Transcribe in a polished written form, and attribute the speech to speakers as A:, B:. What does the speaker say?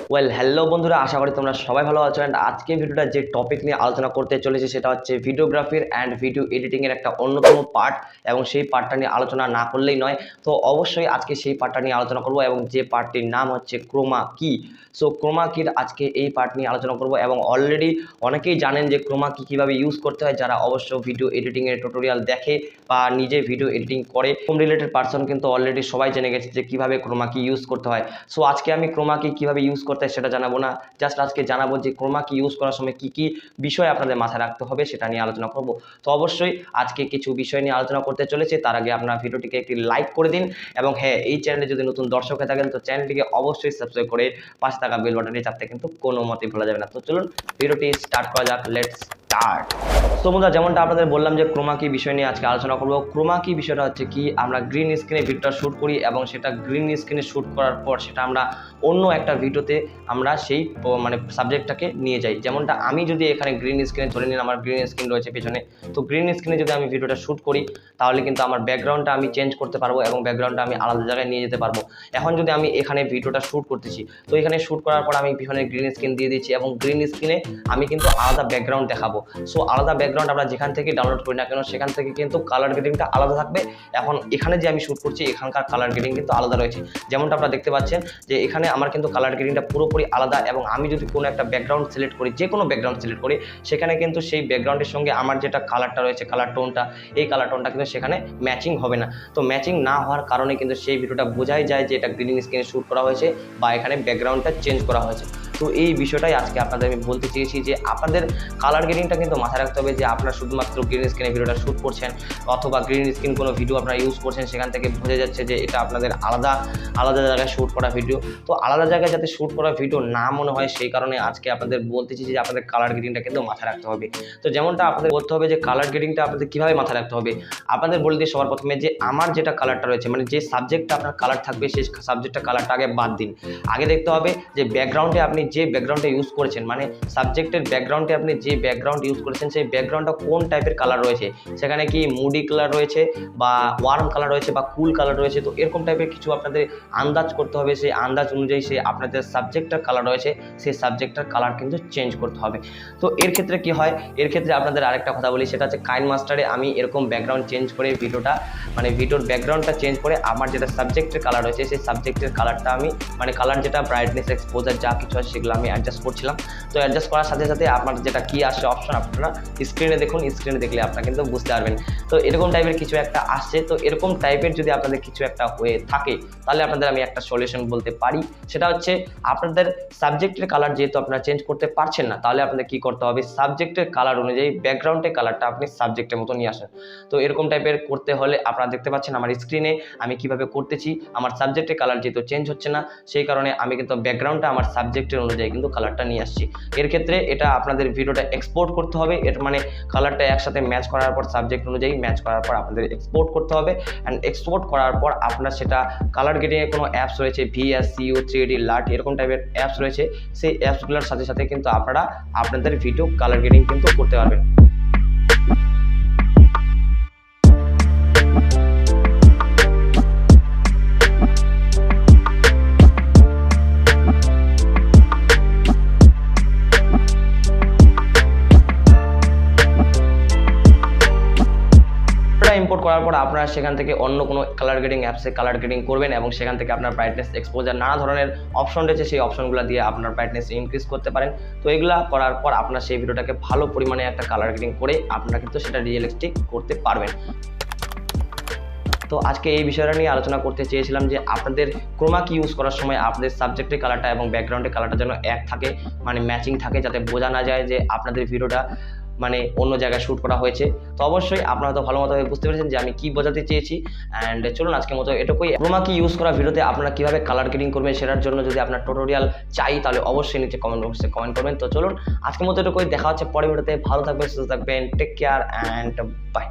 A: Hello বন্ধুরা, আশা করি তোমরা সবাই ভালো আছো। অ্যান্ড আজকে ভিডিওটা যে টপিক নিয়ে আলোচনা করতে চলেছে সেটা হচ্ছে ভিডিওগ্রাফির অ্যান্ড ভিডিও এডিটিংয়ের একটা অন্যতম পার্ট, এবং সেই পার্টটা নিয়ে আলোচনা না করলেই নয়। তো অবশ্যই আজকে সেই পার্টটা নিয়ে আলোচনা করব, এবং যে পার্টটির নাম হচ্ছে ক্রোমা কি। সো ক্রোমা কির আজকে এই পার্ট নিয়ে আলোচনা করব, এবং অলরেডি অনেকেই জানেন যে ক্রোমা কি কীভাবে ইউজ করতে হয়, যারা অবশ্য ভিডিও এডিটিংয়ের টিউটোরিয়াল দেখে বা নিজে ভিডিও এডিটিং করে। হোম রিলেটেড পার্সন কিন্তু অলরেডি সবাই জেনে গেছে যে কীভাবে ক্রোমা কি ইউজ করতে হয়। সো আজকে আমি ক্রোমা কি কীভাবে ইউজ করতে হয় সেটা জানাবো না, জাস্ট আজকে জানাবো যে ক্রোমা কি ইউজ করার সময় কি কি বিষয় আপনাদের মাথায় রাখতে হবে সেটা নিয়ে আলোচনা করব। তো অবশ্যই আজকে কিছু বিষয় নিয়ে আলোচনা করতে চলেছে, তার আগে আপনার ভিডিওটিকে একটি লাইক করে দিন, এবং হ্যাঁ, এই চ্যানেলে যদি নতুন দর্শক হয়ে থাকেন তো চ্যানেলটিকে অবশ্যই সাবস্ক্রাইব করে পাশে থাকা বেল বাটনটি চাপতে কিন্তু কোনো মতেই ভোলা যাবে না। তো চলুন ভিডিওটি স্টার্ট করা যাক, লেটস স্টার্ট। তো বন্ধুরা, যেমনটা আপনাদের বললাম যে ক্রোমা কি বিষয় নিয়ে আজকে আলোচনা করব। ক্রোমা কি বিষয়টা হচ্ছে কি, আমরা গ্রিন স্ক্রিনে ভিডিওটা শ্যুট করি, এবং সেটা গ্রিন স্ক্রিনে শ্যুট করার পর সেটা আমরা অন্য একটা ভিডিওতে আমরা সেই সাবজেক্টটাকে নিয়ে যাই। যেমনটা আমি যদি এখানে গ্রিন স্ক্রিনে ধরে নিন, আমার গ্রিন স্ক্রিন রয়েছে পেছনে, তো গ্রিন স্ক্রিনে যদি আমি ভিডিওটা শ্যুট করি তাহলে কিন্তু আমার ব্যাকগ্রাউন্ডটা আমি চেঞ্জ করতে পারবো, এবং ব্যাকগ্রাউন্ডটা আমি আলাদা জায়গায় নিয়ে যেতে পারবো। এখন যদি আমি এখানে ভিডিওটা শ্যুট করতেছি, তো এখানে শ্যুট করার পর আমি পিছনে গ্রিন স্ক্রিন দিয়ে দিচ্ছি, এবং গ্রিন স্ক্রিনে আমি কিন্তু আলাদা ব্যাকগ্রাউন্ড দেখাবো। সো আলাদা ব্যাকগ্রাউন্ড আমরা যেখান থেকে ডাউনলোড করি না কেন সেখান থেকে কিন্তু কালার গ্রেডিংটা আলাদা থাকবে। এখন এখানে যে আমি শ্যুট করছি এখানকার কালার গ্রেডিং কিন্তু আলাদা রয়েছে, যেমনটা আপনারা দেখতে পাচ্ছেন যে এখানে আমার কিন্তু কালার গ্রেডিংটা পুরোপুরি আলাদা। এবং আমি যদি কোনো একটা ব্যাকগ্রাউন্ড সিলেক্ট করি, যে কোনো ব্যাকগ্রাউন্ড সিলেক্ট করি, সেখানে কিন্তু সেই ব্যাকগ্রাউন্ডের সঙ্গে আমার যেটা কালারটা রয়েছে, কালার টোনটা, এই কালার টোনটা কিন্তু সেখানে ম্যাচিং হবে না। তো ম্যাচিং না হওয়ার কারণে কিন্তু সেই ভিডিওটা বোঝাই যায় যে এটা গ্রিন স্ক্রিনে শ্যুট করা হয়েছে বা এখানে ব্যাকগ্রাউন্ডটা চেঞ্জ করা হয়েছে। তো এই বিষয়টাই আজকে আপনাদের আমি বলতে চেয়েছি যে আপনাদের কালার গ্রেডিংটা কিন্তু মাথায় রাখতে হবে, যে আপনারা শুধুমাত্র গ্রিন স্ক্রিনে ভিডিওটা শ্যুট করছেন অথবা গ্রিন স্ক্রিন কোনো ভিডিও আপনারা ইউজ করছেন, সেখান থেকে বোঝা যাচ্ছে যে এটা আপনাদের আলাদা আলাদা জায়গায় শ্যুট করা ভিডিও। তো আলাদা জায়গায় যাতে শ্যুট করা ভিডিও না মনে হয়, সেই কারণে আজকে আপনাদের বলতেছি যে আপনাদের কালার গ্রেডিংটা কিন্তু মাথায় রাখতে হবে। তো যেমনটা আপনাদের বলতে হবে যে কালার গ্রেডিংটা আপনাদের কীভাবে মাথায় রাখতে হবে, আপনাদের বলে দিই সবার প্রথমে যে আমার যেটা কালারটা রয়েছে, মানে যে সাবজেক্টটা আপনার কালার থাকবে সেই সাবজেক্টটা কালারটা আগে বাদ দিন। আগে দেখতে হবে যে ব্যাকগ্রাউন্ডে আপনি যে ব্যাকগ্রাউন্ডটা ইউজ করেছেন, মানে সাবজেক্টের ব্যাকগ্রাউন্ডে আপনি যে ব্যাকগ্রাউন্ড ইউজ করেছেন সেই ব্যাকগ্রাউন্ডটা কোন টাইপের কালার রয়েছে, সেখানে কি মুডি কালার রয়েছে বা ওয়ার্ম কালার রয়েছে বা কুল কালার রয়েছে। তো এরকম টাইপের কিছু আপনাদের আন্দাজ করতে হবে, সেই আন্দাজ অনুযায়ী সেই আপনাদের সাবজেক্টটার কালার রয়েছে সেই সাবজেক্টটার কালার কিন্তু চেঞ্জ করতে হবে। তো এর ক্ষেত্রে কি হয়, এর ক্ষেত্রে আপনাদের আরেকটা কথা বলি, সেটা হচ্ছে কাইন মাস্টারে আমি এরকম ব্যাকগ্রাউন্ড চেঞ্জ করে ভিডিওটা ভিডিওর ব্যাকগ্রাউন্ডটা চেঞ্জ করে আমার যেটা সাবজেক্টের কালার রয়েছে সেই সাবজেক্টের কালারটা আমি কালার যেটা ব্রাইটনেস এক্সপোজার যা কিছু আছে সেগুলো আমি অ্যাডজাস্ট করছিলাম। তো অ্যাডজাস্ট করার সাথে সাথে আপনার যেটা কি আসে অপশন, আপনারা স্ক্রিনে দেখুন, স্ক্রিনে দেখলে আপনারা কিন্তু বুঝতে পারবেন। তো এরকম টাইপের কিছু একটা আসছে। তো এরকম টাইপের যদি আপনাদের কিছু একটা হয়ে থাকে তাহলে আপনাদের আমি একটা সলিউশন বলতে পারি, সেটা হচ্ছে আপনাদের সাবজেক্টের কালার যেহেতু আপনারা চেঞ্জ করতে পারছেন না, তাহলে আপনাদের কি করতে হবে, সাবজেক্টের কালার অনুযায়ী ব্যাকগ্রাউন্ডের কালারটা আপনি সাবজেক্টের মতো নিয়ে আসেন। তো এরকম টাইপের করতে হলে আপনারা দেখতে পাচ্ছেন আমার স্ক্রিনে আমি কিভাবে করতেছি। আমার সাবজেক্টের কালার যেহেতু চেঞ্জ হচ্ছে না, সেই কারণে আমি কিন্তু ব্যাকগ্রাউন্ডটা আমার সাবজেক্টের অনুযায়ী কিন্তু কালারটা নিয়ে আসছি। এর ক্ষেত্রে এটা আপনাদের ভিডিওটা এক্সপোর্ট করতে হবে, এর কালারটা একসাথে ম্যাচ করার পর সাবজেক্ট অনুযায়ী ম্যাচ করার পর আপনাদের এক্সপোর্ট করতে হবে। অ্যান্ড এক্সপোর্ট করার পর আপনার সেটা কালার গ্রেডিংয়ে কোনো অ্যাপস রয়েছে, VSCO 3D লাট এরকম টাইপের অ্যাপস রয়েছে, সেই অ্যাপসগুলোর সাথে সাথে কিন্তু আপনারা আপনাদের ভিডিও কালার গ্রেডিং কিন্তু করতে পারবেন। ইম্পোর্ট করার পর আপনারা সেখান থেকে অন্য কোনো কালার গ্রেডিং অ্যাপসে কালার গ্রেডিং করবেন, এবং সেখান থেকে আপনার ব্রাইটনেস এক্সপোজার নানা ধরনের অপশন রয়েছে, সেই অপশনগুলো দিয়ে আপনার ব্রাইটনেস ইনক্রিজ করতে পারেন। তো এগুলো করার পর আপনার সেই ভিডিওটাকে ভালো পরিমাণে একটা কালার গ্রেডিং করে আপনারা কিন্তু সেটা রিয়েলিস্টিক করতে পারবেন। তো আজকে এই বিষয়টা নিয়ে আলোচনা করতে চেয়েছিলাম যে আপনাদের ক্রোমা কি ইউজ করার সময় আপনাদের সাবজেক্টের কালারটা এবং ব্যাকগ্রাউন্ডের কালারটা যেন এক থাকে, ম্যাচিং থাকে, যাতে বোঝা না যায় যে আপনাদের ভিডিওটা অন্য জায়গায় শ্যুট করা হয়েছে। তো অবশ্যই আপনারা তো ভালো মতোভাবে বুঝতে পেরেছেন যে আমি কি বোঝাতে চেয়েছি। অ্যান্ড চলুন আজকের মতো এটুকুই। ক্রোমা কি ইউজ করা ভিডিওতে আপনারা কীভাবে কালার গ্রেডিং করবেন সেটার জন্য যদি আপনার টিউটোরিয়াল চাই তাহলে অবশ্যই নিচে কমেন্ট বক্সে কমেন্ট করবেন। তো চলুন আজকের মতো এটুকুই, দেখা হচ্ছে পরের ভিডিওতে। ভালো থাকবেন, সুস্থ থাকবেন, টেক কেয়ার অ্যান্ড বাই।